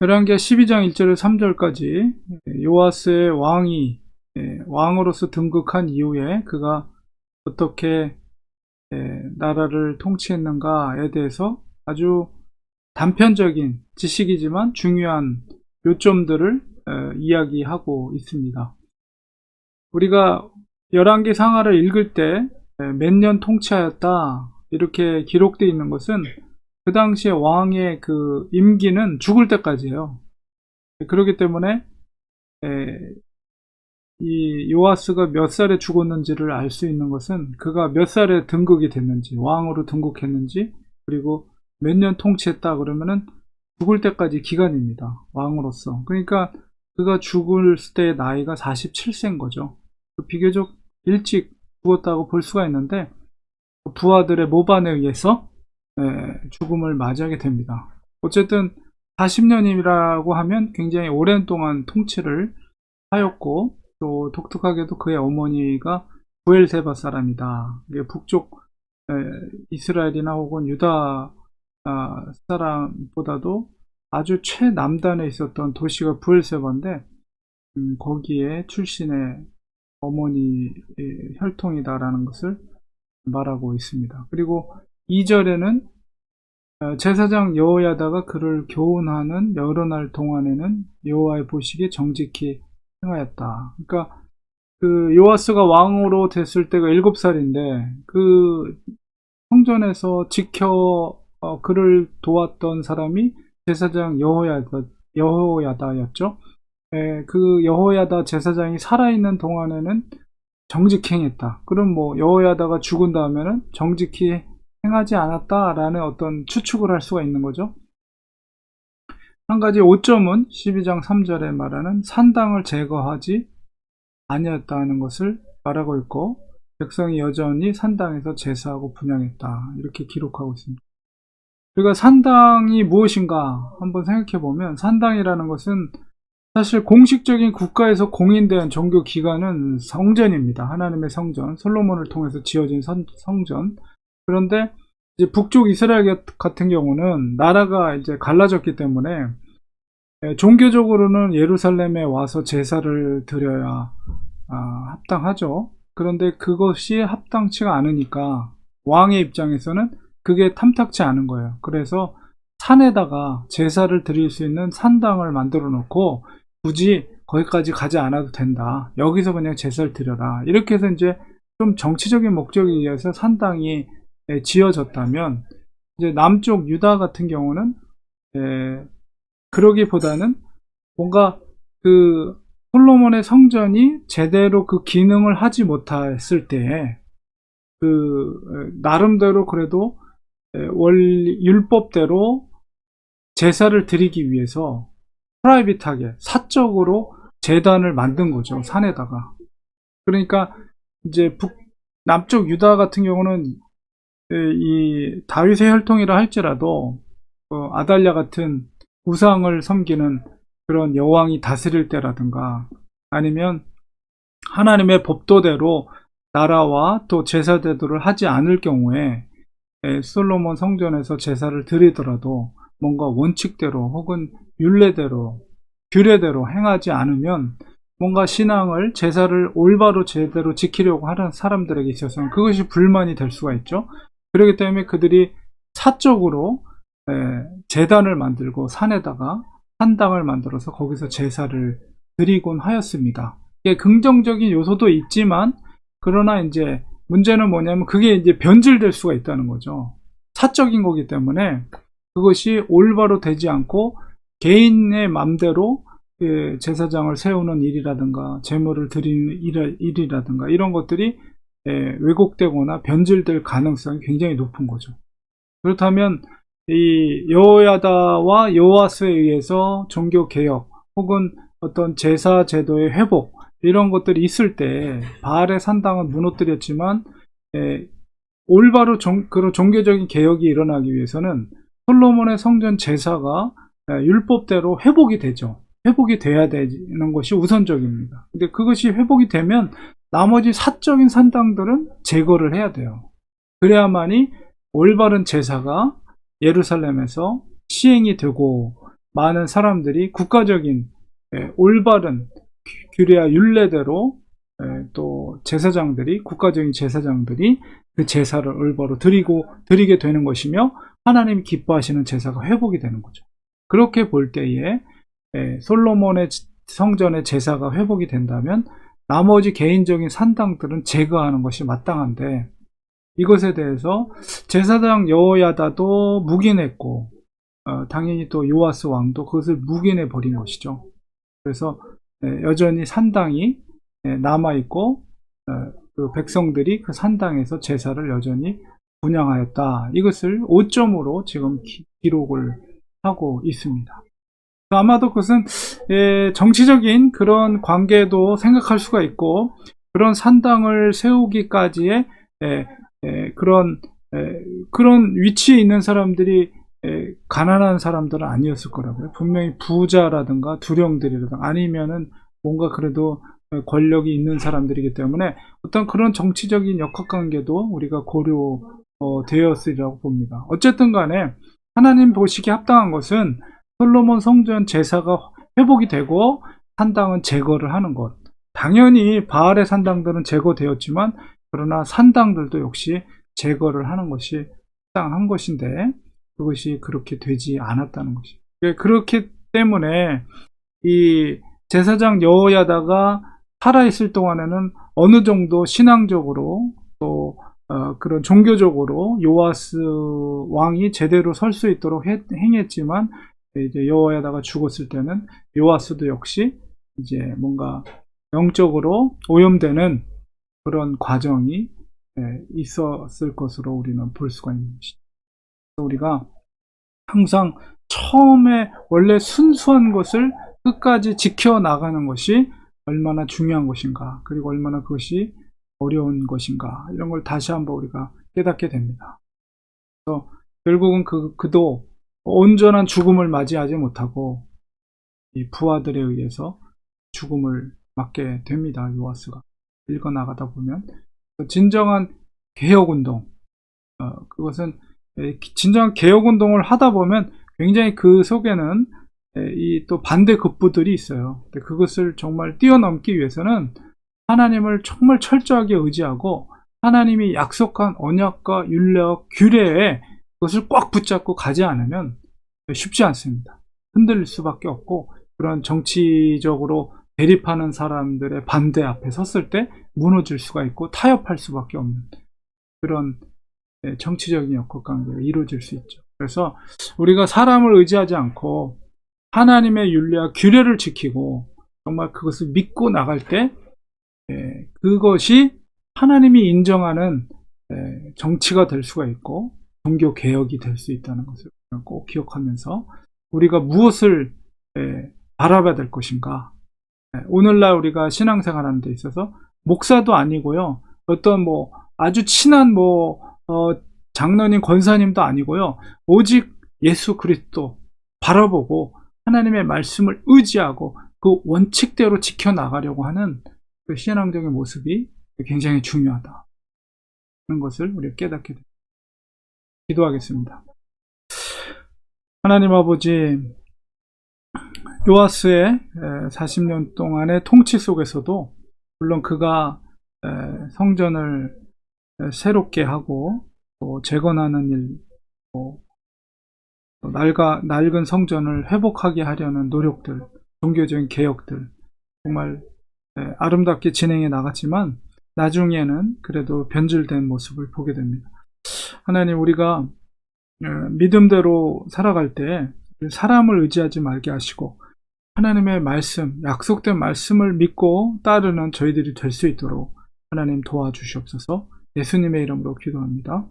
열왕기하 12장 1절에서 3절까지 요아스의 왕으로서 등극한 이후에 그가 어떻게 나라를 통치했는가에 대해서 아주 단편적인 지식이지만 중요한 요점들을 이야기하고 있습니다. 우리가 열왕기 상하를 읽을 때 몇 년 통치하였다 이렇게 기록되어 있는 것은 그 당시에 왕의 그 임기는 죽을 때까지예요. 그렇기 때문에 이 요아스가 몇 살에 죽었는지를 알 수 있는 것은 그가 몇 살에 등극이 됐는지, 왕으로 등극했는지, 그리고 몇 년 통치했다 그러면은 죽을 때까지 기간입니다. 왕으로서. 그러니까 그가 죽을 때 나이가 47세인 거죠. 비교적 일찍 죽었다고 볼 수가 있는데 부하들의 모반에 의해서 죽음을 맞이하게 됩니다. 어쨌든 40년이라고 하면 굉장히 오랜 동안 통치를 하였고, 또 독특하게도 그의 어머니가 부엘세바 사람이다. 북쪽 이스라엘이나 혹은 유다 사람보다도 아주 최남단에 있었던 도시가 부엘세바인데 거기에 출신의 어머니 혈통이다라는 것을 말하고 있습니다. 그리고 2절에는 제사장 여호야다가 그를 교훈하는 여러 날 동안에는 여호와의 보시기에 정직히 행하였다. 그러니까 그 요아스가 왕으로 됐을 때가 7살인데 그 성전에서 그를 도왔던 사람이 제사장 여호야다였죠. 그 여호야다 제사장이 살아있는 동안에는 정직히 행했다. 그럼 뭐 여호야다가 죽은 다음에는 정직히 행하지 않았다라는 어떤 추측을 할 수가 있는 거죠. 한 가지 오점은 12장 3절에 말하는 산당을 제거하지 아니었다는 것을 말하고 있고, 백성이 여전히 산당에서 제사하고 분향했다 이렇게 기록하고 있습니다. 그러니까 산당이 무엇인가 한번 생각해 보면, 산당이라는 것은 사실 공식적인 국가에서 공인된 종교 기관은 성전입니다. 하나님의 성전, 솔로몬을 통해서 지어진 성전. 그런데 이제 북쪽 이스라엘 같은 경우는 나라가 이제 갈라졌기 때문에 종교적으로는 예루살렘에 와서 제사를 드려야 합당하죠. 그런데 그것이 합당치가 않으니까 왕의 입장에서는 그게 탐탁치 않은 거예요. 그래서 산에다가 제사를 드릴 수 있는 산당을 만들어 놓고 굳이 거기까지 가지 않아도 된다. 여기서 그냥 제사를 드려라. 이렇게 해서 이제 좀 정치적인 목적에 의해서 산당이 지어졌다면, 이제 남쪽 유다 같은 경우는 그러기보다는 뭔가 그 솔로몬의 성전이 제대로 그 기능을 하지 못했을 때 나름대로 그래도 율법대로 제사를 드리기 위해서 프라이빗하게 사적으로 제단을 만든 거죠, 산에다가. 그러니까 이제 남쪽 유다 같은 경우는 이 다윗의 혈통이라 할지라도 아달랴 같은 우상을 섬기는 그런 여왕이 다스릴 때라든가, 아니면 하나님의 법도대로 나라와 또 제사 제도를 하지 않을 경우에 솔로몬 성전에서 제사를 드리더라도 뭔가 원칙대로 혹은 율례대로 규례대로 행하지 않으면 뭔가 신앙을, 제사를 올바로 제대로 지키려고 하는 사람들에게 있어서는 그것이 불만이 될 수가 있죠. 그렇기 때문에 그들이 사적으로 제단을 만들고 산에다가 산당을 만들어서 거기서 제사를 드리곤 하였습니다. 이게 긍정적인 요소도 있지만, 그러나 이제 문제는 뭐냐면 그게 이제 변질될 수가 있다는 거죠. 사적인 거기 때문에 그것이 올바로 되지 않고 개인의 맘대로 제사장을 세우는 일이라든가 제물을 드리는 일이라든가 이런 것들이 왜곡되거나 변질될 가능성이 굉장히 높은 거죠. 그렇다면 이 여호야다와 요아스에 의해서 종교 개혁 혹은 어떤 제사 제도의 회복 이런 것들이 있을 때 바알의 산당은 무너뜨렸지만 올바로 그런 종교적인 개혁이 일어나기 위해서는 솔로몬의 성전 제사가 율법대로 회복이 되죠. 회복이 돼야 되는 것이 우선적입니다. 근데 그것이 회복이 되면 나머지 사적인 산당들은 제거를 해야 돼요. 그래야만이 올바른 제사가 예루살렘에서 시행이 되고 많은 사람들이 국가적인 올바른 규례와 율례대로 또 제사장들이 국가적인 제사장들이 그 제사를 올바로 드리게 되는 것이며 하나님이 기뻐하시는 제사가 회복이 되는 거죠. 그렇게 볼 때에 솔로몬의 성전의 제사가 회복이 된다면 나머지 개인적인 산당들은 제거하는 것이 마땅한데 이것에 대해서 제사장 여호야다도 묵인했고 당연히 또 요아스 왕도 그것을 묵인해 버린 것이죠. 그래서 여전히 산당이 남아있고 그 백성들이 그 산당에서 제사를 여전히 분향하였다. 이것을 오점으로 지금 기록을 하고 있습니다. 아마도 그것은 정치적인 그런 관계도 생각할 수가 있고 그런 산당을 세우기까지의 그런 위치에 있는 사람들이 가난한 사람들은 아니었을 거라고요. 분명히 부자라든가 두령들이라든가 아니면은 뭔가 그래도 권력이 있는 사람들이기 때문에 어떤 그런 정치적인 역학관계도 우리가 고려되었으리라고 봅니다. 어쨌든 간에 하나님 보시기에 합당한 것은 솔로몬 성전 제사가 회복이 되고 산당은 제거를 하는 것. 당연히 바알의 산당들은 제거되었지만 그러나 산당들도 역시 제거를 하는 것이 합당한 것인데 그것이 그렇게 되지 않았다는 것이. 그렇기 때문에 이 제사장 여호야다가 살아있을 동안에는 어느 정도 신앙적으로 또 그런 종교적으로 요아스 왕이 제대로 설 수 있도록 행했지만 이제 여호야다가 죽었을 때는 요아스도 역시 이제 뭔가 영적으로 오염되는 그런 과정이 있었을 것으로 우리는 볼 수가 있는 것이죠. 우리가 항상 처음에 원래 순수한 것을 끝까지 지켜나가는 것이 얼마나 중요한 것인가, 그리고 얼마나 그것이 어려운 것인가, 이런 걸 다시 한번 우리가 깨닫게 됩니다. 그래서 결국은 그도 온전한 죽음을 맞이하지 못하고 이 부하들에 의해서 죽음을 맞게 됩니다. 요아스가 읽어나가다 보면 진정한 개혁운동, 그것은 진정한 개혁운동을 하다 보면 굉장히 그 속에는 이 또 반대 급부들이 있어요. 그것을 정말 뛰어넘기 위해서는 하나님을 정말 철저하게 의지하고 하나님이 약속한 언약과 율례와 규례에 그것을 꽉 붙잡고 가지 않으면 쉽지 않습니다. 흔들릴 수밖에 없고 그런 정치적으로 대립하는 사람들의 반대 앞에 섰을 때 무너질 수가 있고 타협할 수밖에 없는 그런 정치적인 역학관계가 이루어질 수 있죠. 그래서 우리가 사람을 의지하지 않고 하나님의 율례와 규례를 지키고 정말 그것을 믿고 나갈 때 그것이 하나님이 인정하는 정치가 될 수가 있고 종교 개혁이 될 수 있다는 것을 꼭 기억하면서 우리가 무엇을 바라봐야 될 것인가. 오늘날 우리가 신앙생활하는 데 있어서 목사도 아니고요, 어떤 뭐 아주 친한 장로님 권사님도 아니고요, 오직 예수 그리스도 바라보고 하나님의 말씀을 의지하고 그 원칙대로 지켜나가려고 하는 그 신앙적인 모습이 굉장히 중요하다는 것을 우리가 깨닫게 됩니다. 기도하겠습니다. 하나님 아버지, 요아스의 40년 동안의 통치 속에서도 물론 그가 성전을 새롭게 하고 또 재건하는 일, 낡은 성전을 회복하게 하려는 노력들, 종교적인 개혁들 정말 아름답게 진행해 나갔지만 나중에는 그래도 변질된 모습을 보게 됩니다. 하나님, 우리가 믿음대로 살아갈 때 사람을 의지하지 말게 하시고 하나님의 말씀, 약속된 말씀을 믿고 따르는 저희들이 될 수 있도록 하나님 도와주시옵소서. 예수님의 이름으로 기도합니다.